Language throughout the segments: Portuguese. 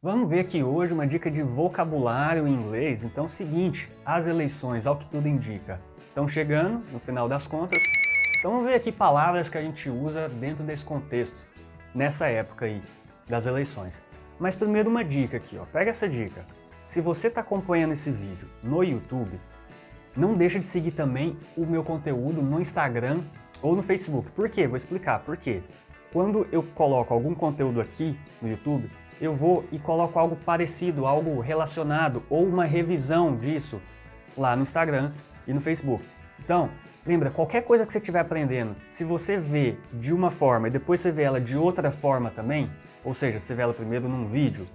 Vamos ver aqui hoje uma dica de vocabulário em inglês. Então é o seguinte, as eleições, ao que tudo indica, estão chegando no final das contas. Então vamos ver aqui palavras que a gente usa dentro desse contexto, nessa época aí das eleições. Mas primeiro uma dica aqui, ó. Pega essa dica. Se você está acompanhando esse vídeo no YouTube, não deixa de seguir também o meu conteúdo no Instagram ou no Facebook. Por quê? Vou explicar por quê. Quando eu coloco algum conteúdo aqui no YouTube, eu vou e coloco algo parecido, algo relacionado ou uma revisão disso lá no Instagram e no Facebook. Então, lembra, qualquer coisa que você estiver aprendendo, se você vê de uma forma e depois você vê ela de outra forma também, ou seja, você vê ela primeiro num vídeo,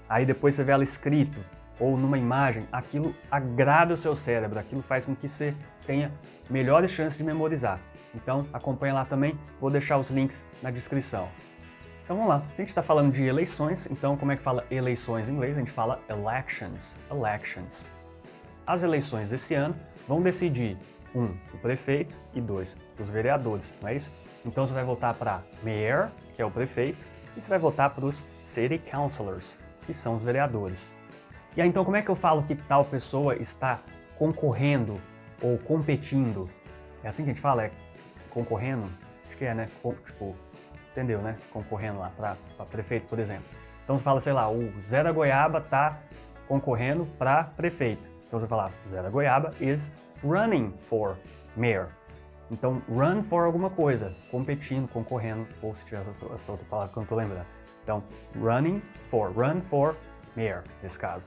aí depois você vê ela escrito ou numa imagem, aquilo agrada o seu cérebro, aquilo faz com que você tenha melhores chances de memorizar. Então, acompanha lá também, vou deixar os links na descrição. Então vamos lá, se a gente está falando de eleições, então como é que fala eleições em inglês? A gente fala elections, elections. As eleições desse ano vão decidir, 1, o prefeito e 2, os vereadores, não é isso? Então você vai votar para mayor, que é o prefeito, e você vai votar para os city councilors, que são os vereadores. E aí então como é que eu falo que tal pessoa está concorrendo ou competindo? É assim que a gente fala? É concorrendo? Acho que é, né? Tipo, entendeu, né? Concorrendo lá para prefeito, por exemplo. Então você fala, sei lá, o Zé da Goiaba está concorrendo para prefeito. Então você vai falar, Zé da Goiaba is running for mayor. Então, run for alguma coisa, competindo, concorrendo, ou se tiver essa outra palavra que eu não estou lembrando. Então, run for mayor, nesse caso.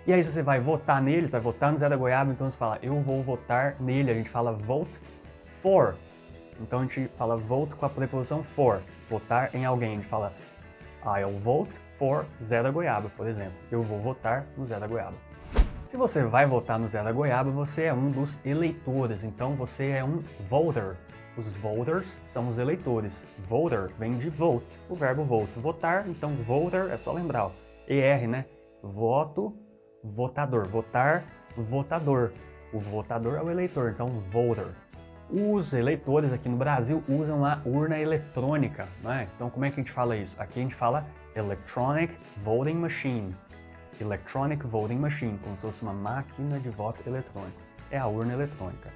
E aí você vai votar nele, você vai votar no Zé da Goiaba, então você fala, eu vou votar nele, a gente fala vote for. Então a gente fala vote com a preposição for, votar em alguém, a gente fala I'll vote for Zé da Goiaba, por exemplo. Eu vou votar no Zé da Goiaba. Se você vai votar no Zé da Goiaba, você é um dos eleitores, então você é um voter. Os voters são os eleitores. Voter vem de vote, o verbo vote. Votar, então voter é só lembrar, ó, ER, né? Voto, votador. Votar, votador. O votador é o eleitor, então voter. Os eleitores aqui no Brasil usam a urna eletrônica, né? Então como é que a gente fala isso? Aqui a gente fala Electronic Voting Machine. Electronic Voting Machine, como se fosse uma máquina de voto eletrônico. É a urna eletrônica.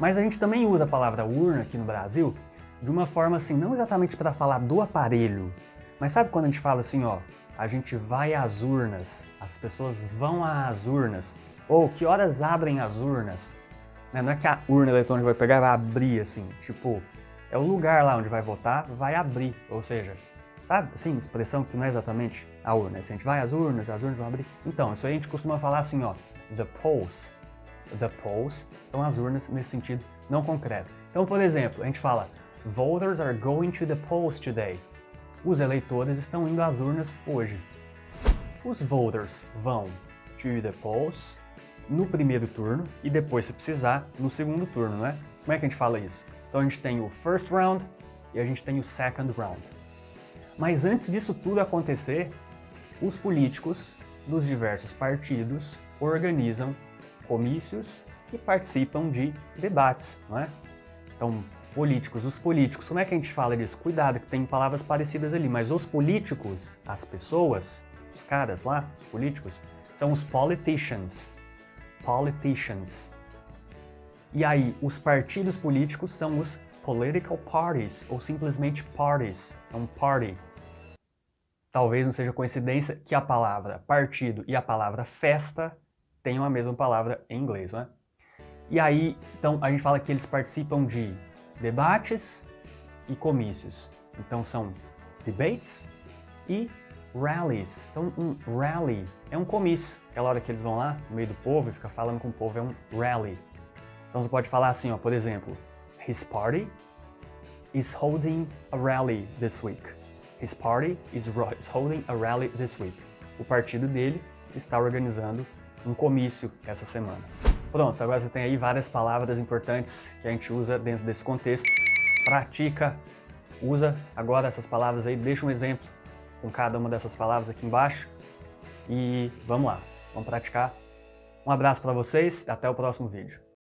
Mas a gente também usa a palavra urna aqui no Brasil de uma forma assim, não exatamente para falar do aparelho, mas sabe quando a gente fala assim, ó, a gente vai às urnas, as pessoas vão às urnas, ou que horas abrem as urnas? Não é que a urna eletrônica vai pegar e vai abrir assim, tipo, é o lugar lá onde vai votar, vai abrir, ou seja, sabe, assim, expressão que não é exatamente a urna, assim, a gente vai às urnas vão abrir. Então, isso aí a gente costuma falar assim, ó, the polls. The polls são as urnas nesse sentido não concreto. Então, por exemplo, a gente fala, voters are going to the polls today. Os eleitores estão indo às urnas hoje. Os voters vão to the polls no primeiro turno e depois, se precisar, no segundo turno, né? Como é que a gente fala isso? Então a gente tem o first round e a gente tem o second round. Mas antes disso tudo acontecer, os políticos dos diversos partidos organizam comícios e participam de debates, não é? Então, os políticos, como é que a gente fala disso? Cuidado, que tem palavras parecidas ali, mas os políticos, as pessoas, os caras lá, os políticos, são os politicians. Politicians. E aí, os partidos políticos são os political parties, ou simplesmente parties. É um party. Talvez não seja coincidência que a palavra partido e a palavra festa tenham a mesma palavra em inglês, não é? E aí, então, a gente fala que eles participam de debates e comícios. Então, são debates e rallies. Então, um rally é um comício. Aquela hora que eles vão lá, no meio do povo, e fica falando com o povo, é um rally. Então, você pode falar assim, ó, por exemplo, his party is holding a rally this week. His party is holding a rally this week. O partido dele está organizando um comício essa semana. Pronto, agora você tem aí várias palavras importantes que a gente usa dentro desse contexto. Pratica, usa agora essas palavras aí, deixa um exemplo com cada uma dessas palavras aqui embaixo e vamos lá, vamos praticar. Um abraço para vocês e até o próximo vídeo.